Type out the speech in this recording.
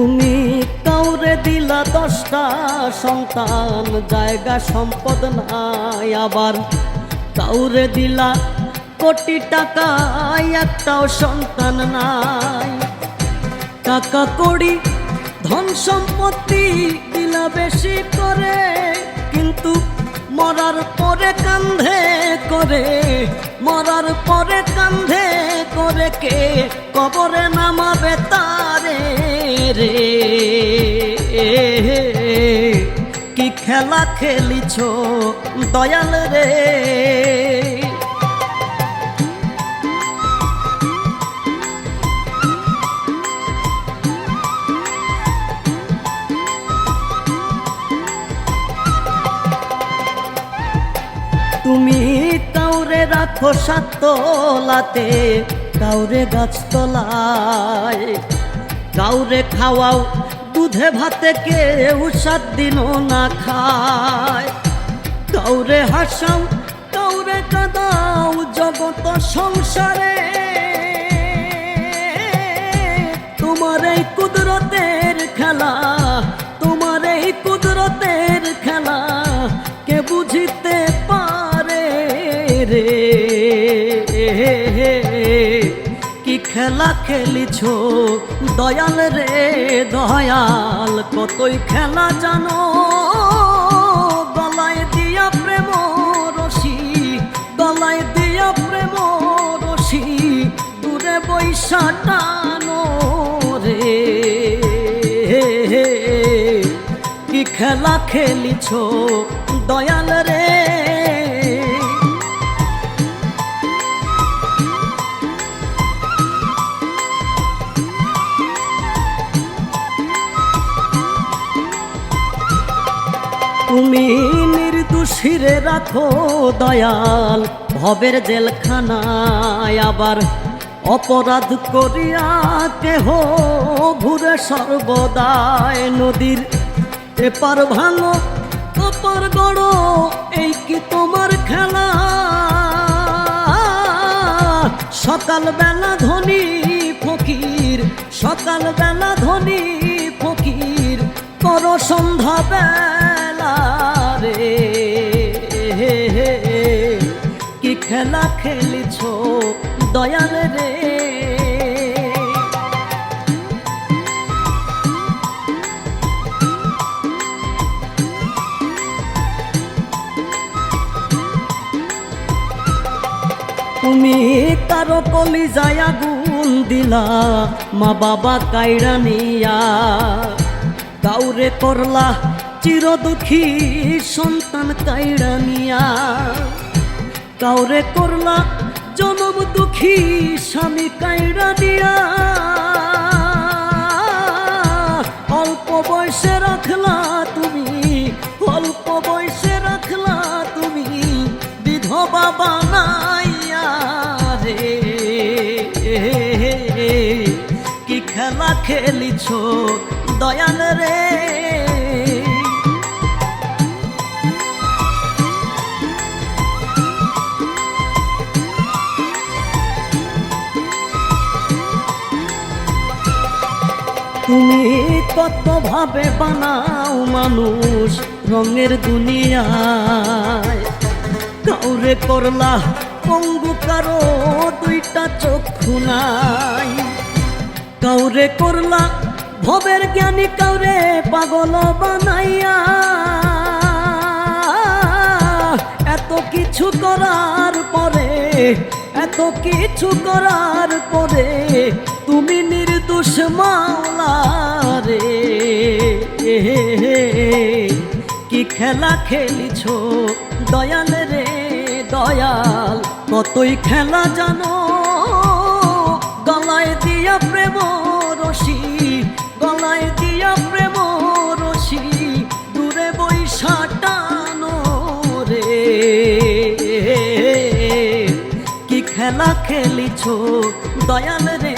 তুমি কাউরে দিলা 10টা সন্তান, জায়গা সম্পদ নাই, আবার কাউরে দিলা কোটি টাকা, একটাও সন্তান নাই। টাকা কড়ি ধন সম্পত্তি দিলা বেশি করে, কিন্তু মরার পরে কান্ধে করে, মরার পরে কান্ধে করে কে কবরে নামাবে তারে রে। কি খেলা খেলিছ দয়াল রে। তুমি কাউরে রাখো 7 তলাতে, কাউরে গাছতলায়, কাউরে খাওয়াও দুধে ভাতে, কেউ 7 দিনও না খায়। কাউরে হাসাও কাউরে কাঁদাও জগত সংসারে, তোমার এই কুদরতের খেলা, তোমার এই কুদরতের খেলা কে বুঝিতে পারে রে। কি খেলা খেলিছ দয়াল রে দয়াল, কতই খেলা জানো, গলায় দিয়া প্রেম রশি, গলায় দিয়া প্রেম রশি, দূরে বৈশা টানো রে। কি খেলা খেলিছ দয়াল রে। তুমি নির্দোষীরে রাখো দয়াল ভবের জেলখানায়, আবার অপরাধ করিয়া কেহ ঘুরে সর্বদায়। নদীর এপার ভাঙো ওপার গড়ো, এই কি তোমার খেলা। সকাল বেলা ধনী ফকির, সকাল বেলা ধনী ফকির, করো সন্ধ্যা বেলা রে। কি খেলা খেলিছ দয়াল রে। তুমি কারো কলিজায় আগুন দিলা, মা বাবা কাইরা নিয়া, কাউরে করলা চির দুঃখী সন্তান কাইরা নিয়া, কাউরে করলা জনম দুঃখী স্বামী কাইরা নিয়া। অল্প বয়সে রাখলা তুমি, অল্প বয়সে রাখলা তুমি, বিধবা বানাইয়া রে। কি খেলা খেলিছ দয়াল রে। তুমি কত ভাবে বানাও মানুষ রঙের দুনিয়ায়, কাউরে করলা পঙ্গু কারো 2টা চক্ষু নাই, কাউরে করলা ভবের জ্ঞানী, কাউরে পাগল বানাইয়া। এত কিছু করার পরে, এত কিছু করার পরে, তুমি নির্দোষ মাওলা রে। কি খেলা খেলিছ দয়াল রে দয়াল, কতই খেলা জানো, গলায় দিয়া প্রেম রশি, গলায় দিয়া প্রেম রশি, দূরে বৈশা টানো রে। কি খেলা খেলিছ দয়াল রে।